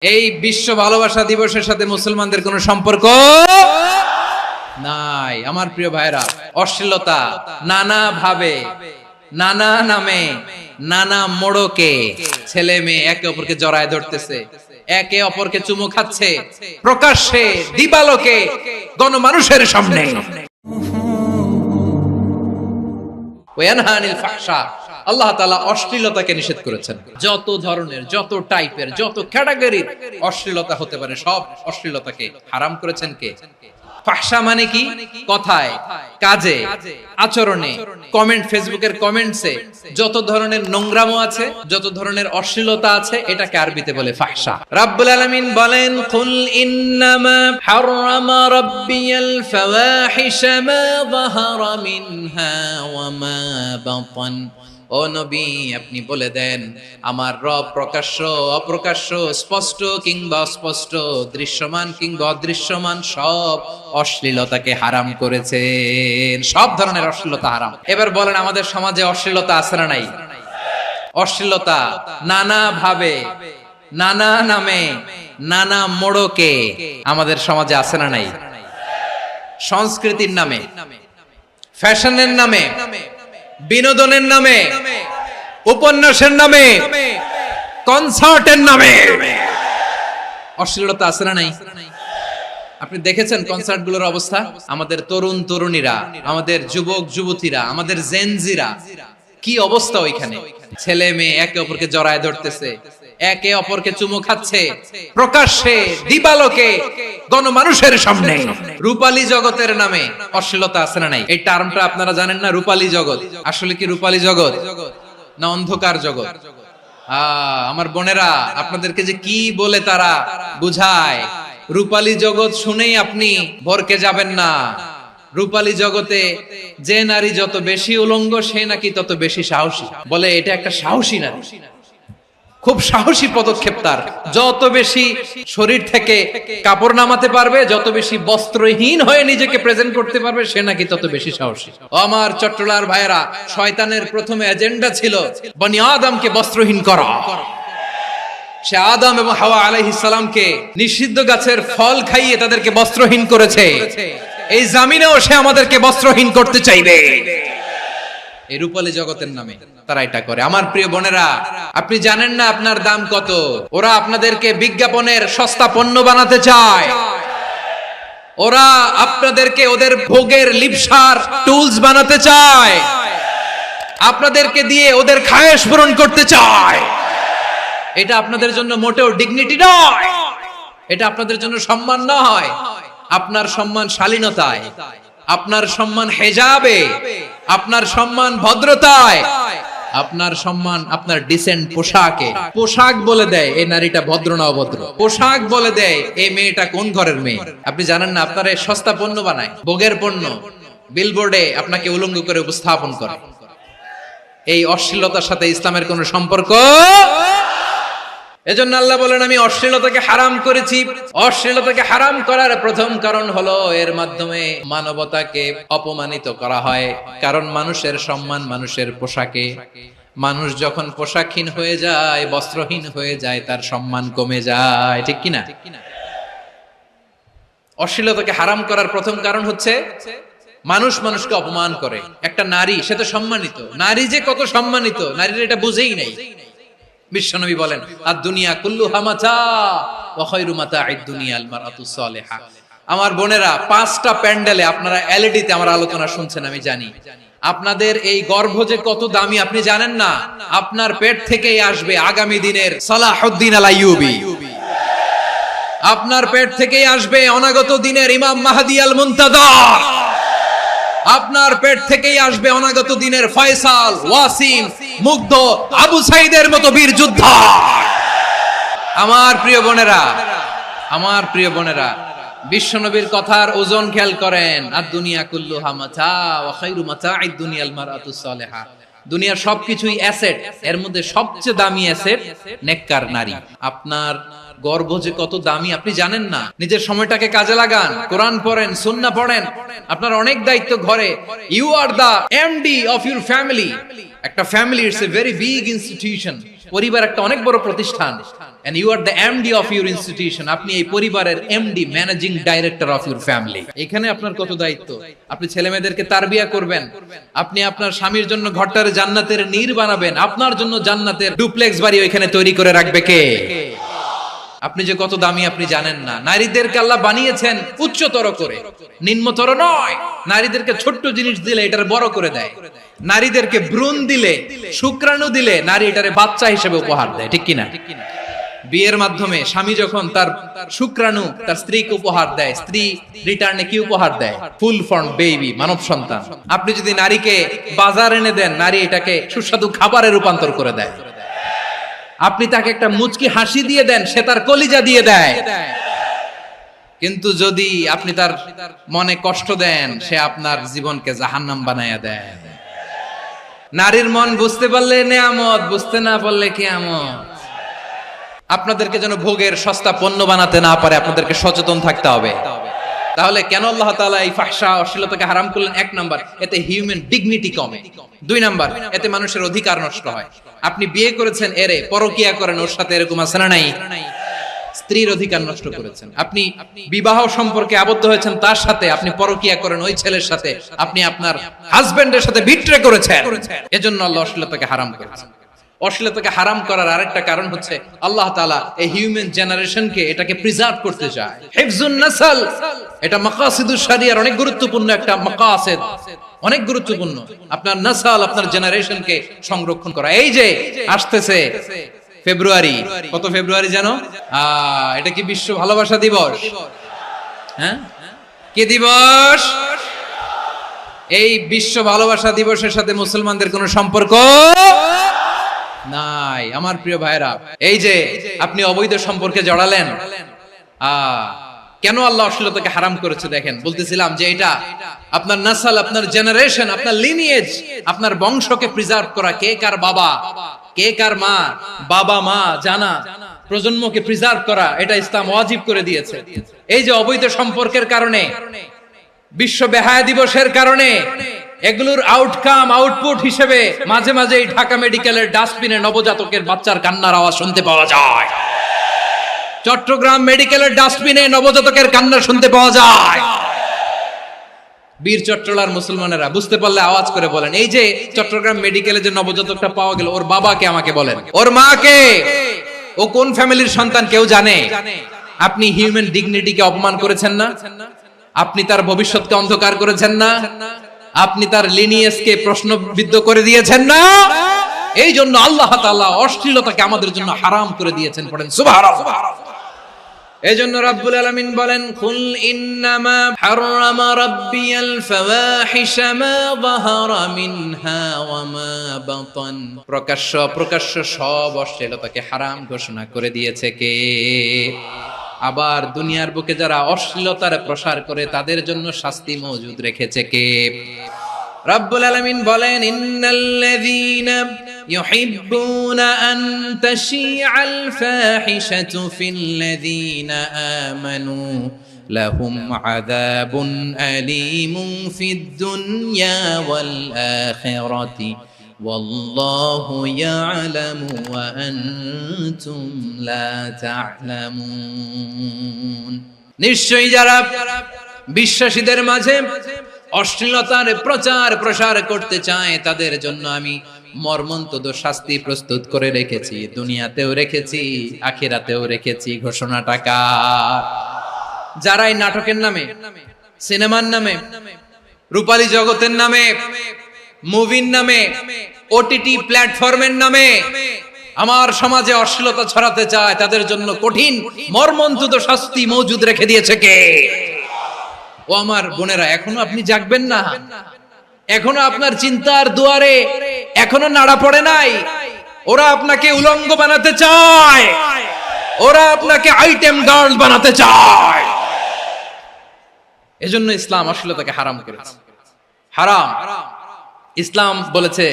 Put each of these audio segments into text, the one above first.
এই বিশ্ব ভালোবাসা দিবসের সাথে মুসলমানদের কোনো সম্পর্ক নাই। আমার প্রিয় ভাইরা, অশ্লীলতা নানা ভাবে, নানা নামে, নানা মোড়কে ছেলে মেয়ে একে অপরকে জড়ায় ধরতেছে, একে অপরকে চুমু খাচ্ছে প্রকাশ্যে, দিবালোকে, গণমানুষের সামনে। ওয়ানহানিল ফাহশা, আল্লাহ তাআলা অশ্লীলতাকে নিষেধ করেছেন। যত ধরনের, যত টাইপের, যত ক্যাটাগরির অশ্লীলতা হতে পারে সব অশ্লীলতাকে হারাম করেছেন কে? ফাহশা মানে কি? কথায়, কাজে, আচরণে, কমেন্ট, ফেসবুকের কমেন্টসে যত ধরনের নোংরামো আছে, যত ধরনের অশ্লীলতা আছে, এটাকে আরবিতে বলে ফাহশা। রাব্বুল আলামিন বলেন, কুল ইন্নামা হারামা রাব্বিয়াল ফাওয়াহিশা মা যাহারা মিনহা ওয়া মা বাতান। ও নবী, আপনি বলে দেন, আমার রব প্রকাশ্য, অপ্রকাশ্য, স্পষ্ট কিংবা অস্পষ্ট, দৃশ্যমান কিংবা অদৃশ্যমান সব অশ্লীলতাকে হারাম করেছেন। সব ধরনের অশ্লীলতা হারাম। এবার বলেন, আমাদের সমাজে অশ্লীলতা আছে না নাই? অশ্লীলতা নানা ভাবে, নানা নামে, নানা মোড়কে আমাদের সমাজে আছে না নাই? সংস্কৃতির নামে, ফ্যাশনের নামে, বিনোদনের নামে, উপন্যাসের নামে, কনসার্টের নামে অশ্লীলতা আছে না নাই? আপনি দেখেছেন কনসার্ট গুলোর অবস্থা? আমাদের তরুণ তরুণীরা, আমাদের যুবক যুবতীরা, আমাদের জেনজিরা, কি অবস্থা ওইখানে? ছেলে মেয়ে একে অপরকে জড়ায় ধরতেছে, একে অপরকে চুমু খাচ্ছে প্রকাশ্যে, দিবালোকে, গণমানুষের সামনে। রূপালী জগতের নামে অশ্লীলতা আছে না নাই? এই টার্মটা আপনারা জানেন না? রূপালী জগৎ আসলে কি রূপালী জগৎ না অন্ধকার জগৎ? আমার বোনেরা, আপনাদেরকে যে কি বলে তারা বুঝায়, রূপালী জগৎ শুনেই আপনি ভরকে যাবেন না। রূপালী জগতে যে নারী যত বেশি উলঙ্গ, সে নাকি তত বেশি সাহসী। বলে এটা একটা সাহসী নারী, খুব সাহসী পদক্ষেপ তার। যত বেশি শরীর থেকে কাপড় নামাতে পারবে, যত বেশি বস্ত্রহীন হয়ে নিজেকে প্রেজেন্ট করতে পারবে, সে নাকি তত বেশি সাহসী। আমার চট্টলার ভাইয়েরা, শয়তানের প্রথমে এজেন্ডা ছিল বনি আদমকে বস্ত্রহীন করা। সে আদম এবং হাওয়া আলাইহিস সালামকে নিষিদ্ধ গাছের ফল খাইয়ে তাদেরকে বস্ত্রহীন করেছে। এই জামিনেও সে আমাদেরকে বস্ত্রহীন করতে চাইবে। এই রূপালী জগতের নামে তারা এটা করে। আমার প্রিয় বোনেরা, আপনি জানেন না আপনার দাম কত? ওরা আপনাদেরকে বিজ্ঞাপনের সস্তা পণ্য বানাতে চায়। ওরা আপনাদেরকে ওদের ভোগের লিপসার টুলস বানাতে চায়। আপনাদেরকে দিয়ে ওদের খায়েশ পূরণ করতে চায়। এটা আপনাদের জন্য মোটেও ডিগনিটি নয়, এটা আপনাদের জন্য সম্মান নয়। আপনার সম্মান শালীনতায়, আপনার সম্মান হেজাবে, আপনার সম্মান ভদ্রতায়, আপনার সম্মান আপনার ডিসেন্ট পোশাকে। পোশাক বলে দেয় এই নারীটা ভদ্র না অভদ্র। পোশাক বলে দেয় এই মেয়েটা কোন ঘরের মেয়ে। আপনি জানেন না? আপনারা সস্তা পণ্য বানায়, ভোগের পণ্য, বিলবোর্ডে আপনাকে উলঙ্গ করে উপস্থাপন করে। এই অশ্লীলতার সাথে ইসলামের কোনো সম্পর্ক। এজন্য আল্লাহ বলেন, আমি অশ্লীলতাকে হারাম করেছি। অশ্লীলতাকে হারাম করার প্রথম কারণ হলো এর মাধ্যমে মানবতাকে অপমানিত করা হয়। কারণ মানুষের সম্মান মানুষের পোশাকে। মানুষ যখন পোশাকহীন হয়ে যায়, বস্ত্রহীন হয়ে যায়, তার সম্মান কমে যায়। ঠিক কিনা? অশ্লীলতাকে হারাম করার প্রথম কারণ হচ্ছে মানুষ মানুষকে অপমান করে। একটা নারী, সে তো সম্মানিত। নারী যে কত সম্মানিত, নারীরা এটা বুঝেই নাই। বিশ্বনবী বলেন, আদ-দুনিয়া কুল্লুহা মাতা ওয়া খায়রু মাতা'আদ দুনিয়া আল মারআতুস সালিহা। আমার বোনেরা, 5টা প্যান্ডেলে আপনারা এলইডিতে আমার আলোচনা শুনছেন, আমি জানি। আপনাদের এই গর্ভ যে কত দামি আপনি জানেন না। আপনার পেট থেকেই আসবে আগামী দিনের সালাহুদ্দিন আল আইয়ুবী। আপনার পেট থেকেই আসবে অনাগত দিনের ইমাম মাহদী আল মুনতাযর। আপনার পেট থেকেই আসবে অনাগত দিনের ফয়সাল, ওয়াসিম, মুগ্ধ, আবু সাইদের মতো বীর যোদ্ধা। আমার প্রিয় বোনেরা, আমার প্রিয় বোনেরা, বিশ্বনবীর কথার ওজন খেয়াল করেন। আদ-দুনিয়া কুল্লুহা মাতা ওয়া খায়রু মাতা'আদ দুনিয়া আল মারআতুস সালিহা। দুনিয়ার সবকিছুই অ্যাসেট, এর মধ্যে সবচেয়ে দামি অ্যাসেট নেককার নারী। আপনার গর্ভ যে কত দামি আপনি জানেন না। নিজের সময়টাকে কাজে লাগান, কোরআন পড়েন, সুন্নাহ পড়েন। আপনার অনেক দায়িত্ব ঘরে। You are the MD of your family. একটা family it's a very big institution. পরিবার একটা অনেক বড় প্রতিষ্ঠান। and you are the MD of your institution, আপনি এই পরিবারের MD, managing director of your family. এখানে আপনার কত দায়িত্ব। আপনি ছেলেমেয়েদেরকে তারবিয়া করবেন, আপনি আপনার স্বামীর জন্য ঘরটারে জান্নাতের নীর বানাবেন, আপনার জন্য জান্নাতের ডুপ্লেক্স বাড়ি ওইখানে তৈরি করে রাখবে কে? আপনি যে কত দামি আপনি জানেন না। নারীদেরকে আল্লাহ বানিয়েছেন উচ্চতর করে, নিম্নতর নয়। নারীদেরকে ছোট্ট জিনিস দিলে এটারে বড় করে দেয়, নারীদেরকে ভ্রূণ দিলে, শুক্রাণু দিলে নারী এটারে বাচ্চা হিসেবে উপহার দেয়, ঠিক কিনা? বিয়ের মাধ্যমে স্বামী যখন তার শুক্রাণু তার স্ত্রীকে উপহার দেয়, স্ত্রী রিটার্নে কি উপহার দেয়? ফুল ফর্ম বেবি, মানব সন্তান। আপনি যদি নারীকে বাজার এনে দেন, নারী এটাকে সুস্বাদু খাবারে রূপান্তর করে দেয়। আপনি তাকে একটা মুচকি হাসি দিয়ে দেন, সে তার কলিজা দিয়ে দেয়। কিন্তু যদি আপনি তার মনে কষ্ট দেন, সে আপনার জীবনকে জাহান্নাম বানায়া দেয়। নারীর মন বুঝতে পারলে নেয়ামত, বুঝতে না পারলে কিয়ামত। আপনাদেরকে যেন ভোগের সস্তা পণ্য বানাতে না পারে, আপনাদেরকে সচেতন থাকতে হবে। তাহলে কেন আল্লাহ তাআলা এই ফাহশা অশ্লীলতাকে হারাম করলেন? 1 নাম্বার, এতে হিউম্যান ডিগনিটি কমে। 2 নাম্বার, এতে মানুষের অধিকার নষ্ট হয়। আপনি বিয়ে করেছেন, এরে পরকিয়া করেন, ওর সাথে এরকম আছে না নাই? স্ত্রীর অধিকার নষ্ট করেছেন। আপনি বিবাহ সম্পর্কে আবদ্ধ হয়েছেন তার সাথে, আপনি পরকিয়া করেন ওই ছেলের সাথে, আপনি আপনার হাজবেন্ডের সাথে বিট্রে করেছেন। এজন্য আল্লাহ অশ্লীলতাকে হারাম করেছেন। অশ্লীলতাকে হারাম করার আরেকটা কারণ হচ্ছে আল্লাহ তাআলা এই হিউম্যান জেনারেশনকে এটাকে প্রিজার্ভ করতে চায়। হিফজুন নাসল, এটা মাকাসিদুশ শরিয়ার অনেক গুরুত্বপূর্ণ একটা মাকাসিদ, অনেক গুরুত্বপূর্ণ। আপনার নাসল, আপনার জেনারেশনকে সংরক্ষণ করা। এই যে আসতেছে ফেব্রুয়ারি, কত ফেব্রুয়ারি জানো? এটা কি বিশ্ব ভালোবাসা দিবস? হ্যাঁ, কি দিবস? এই বিশ্ব ভালোবাসা দিবসের সাথে মুসলমানদের কোনো সম্পর্ক নাই। আমার প্রিয় ভাইরা, এই যে আপনি অবৈধ সম্পর্কে জড়ালেন, কেন আল্লাহ অশ্লীলতাকে হারাম করেছে দেখেন। বলতেছিলাম যে এটা আপনার নাসল, আপনার জেনারেশন, আপনার লিনিয়েজ, আপনার বংশকে প্রিজার্ভ করা। কে কার বাবা, কে কার মা, বাবা মা জানা, প্রজন্মকে প্রিজার্ভ করা, এটা ইসলাম ওয়াজিব করে দিয়েছে। এই যে অবৈধ সম্পর্কের কারণে, বিশ্ব বেহায়া দিবসের কারণে, এগুলোর আউটকাম, আউটপুট হিসেবে মাঝে মাঝে ঢাকা মেডিকেলের ডাস্টবিনে নবজাতকের বাচ্চার কান্নার আওয়াজ শুনতে পাওয়া যায়। চট্টগ্রাম মেডিকেলের ডাস্টবিনে নবজাতকের কান্না শুনতে পাওয়া যায়। বীর চট্টলার মুসলমানেরা বুঝতে পারলে আওয়াজ করে বলেন, এই যে চট্টগ্রাম মেডিকেলে যে নবজাতকটা পাওয়া গেল, ওর বাবাকে আমাকে বলেন, ওর মাকে, ও কোন ফ্যামিলির সন্তান কেউ জানে? আপনি হিউম্যান ডিগনিটিকে অপমান করেছেন না? আপনি তার ভবিষ্যৎকে অন্ধকার করেছেন না? আপনি তার লিনিয়েজকে প্রশ্নবিদ্ধ করে দিয়েছেন না? এই জন্য আল্লাহ তাআলা অশ্লীলতাকে আমাদের জন্য হারাম করে দিয়েছেন। পড়েন সুবহানাল্লাহ। এই জন্য রাব্বুল আলামিন বলেন, কুল ইন্নামা হারামা রাব্বিয়াল ফাওয়াহিশা মা যাহারা মিনহা ওয়া মা বাতান। প্রকাশ্য অপ্রকাশ্য সব অশ্লীলতাকে হারাম ঘোষণা করে দিয়েছে কে? আবার দুনিয়ার বুকে যারা অশ্লীলতার প্রসার করে তাদের জন্য শাস্তি মজুদ রেখেছে কে? রাব্বুল আলামিন বলেন, ইন্নাল্লাযীনা ইউহিব্বুনা আন তাশিআল ফাহিশাতু ফিল্লাযীনা আমানু লাহুম আযাবুন আলীমুন ফিদ দুনিয়া ওয়াল আখিরাতি ওয়াল্লাহু ইয়ালামু ওয়া আনতুম লা তা'লামুন। নিশ্চয়ই যারা বিশ্বাসীদের মাঝে অশ্লীলতার প্রচার প্রসার করতে চায় তাদের জন্য আমি মর্মন্তুদ শাস্তি প্রস্তুত করে রেখেছি, দুনিয়াতেও রেখেছি, আখিরাতেও রেখেছি। ঘোষণাটা কার? যারা এই নাটকের নামে, সিনেমার নামে, রূপালী জগতের নামে, মুভির নামে, ওটিটি প্ল্যাটফর্মের নামে আমার সমাজে অশ্লীলতা ছড়াতে চায়, তাদের জন্য কঠিন মর্মন্তুদ শাস্তি মজুদ রেখে দিয়েছে কে? ও আমার বোনেরা, এখনো আপনি জাগবেন না? এখনো আপনার চিন্তার দুয়ারে এখনো নাড়া পড়ে নাই? ওরা আপনাকে উলঙ্গ বানাতে চায়, ওরা আপনাকে আইটেম গার্ল বানাতে চায়। এজন্য ইসলাম অশ্লীলতাকে হারাম করেছে। হারাম। ইসলাম বলেছে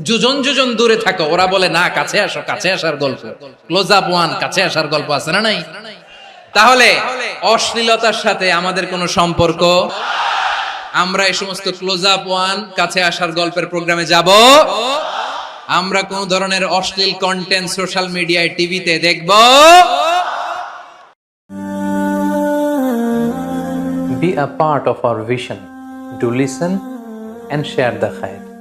যোজন যোজন দূরে থাকো, ওরা বলে না কাছে আসো, কাছে আসার গল্প, ক্লোজ আপ ওয়ান, কাছে আসার গল্প আছে না নাই? তাহলে অশ্লীলতার সাথে আমাদের কোনো সম্পর্ক? আমরা এই সমস্ত ক্লোজ আপ ওয়ান, কাছে আসার গল্পের প্রোগ্রামে যাব আমরা কোন ধরনের অশ্লীল কন্টেন্ট সোশ্যাল মিডিয়ায় টিভিতে দেখব Be a part of our vision. Do listen and share the khair.